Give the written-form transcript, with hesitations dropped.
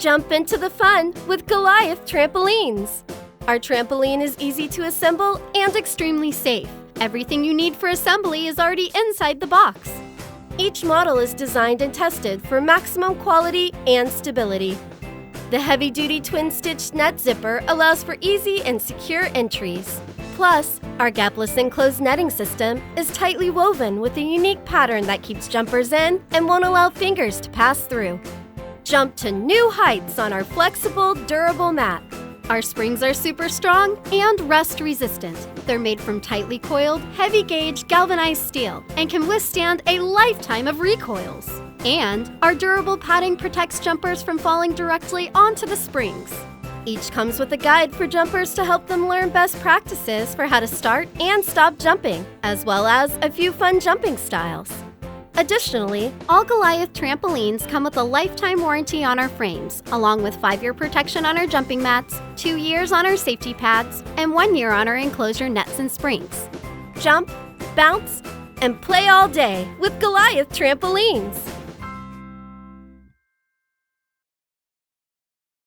Jump into the fun with Goliath Trampolines. Our trampoline is easy to assemble and extremely safe. Everything you need for assembly is already inside the box. Each model is designed and tested for maximum quality and stability. The heavy-duty twin-stitched net zipper allows for easy and secure entries. Plus, our gapless enclosed netting system is tightly woven with a unique pattern that keeps jumpers in and won't allow fingers to pass through. Jump to new heights on our flexible, durable mat. Our springs are super strong and rust-resistant. They're made from tightly coiled, heavy-gauge galvanized steel and can withstand a lifetime of recoils. And our durable padding protects jumpers from falling directly onto the springs. Each comes with a guide for jumpers to help them learn best practices for how to start and stop jumping, as well as a few fun jumping styles. Additionally, all Goliath trampolines come with a lifetime warranty on our frames, along with 5-year protection on our jumping mats, 2 years on our safety pads, and 1 year on our enclosure nets and springs. Jump, bounce, and play all day with Goliath Trampolines!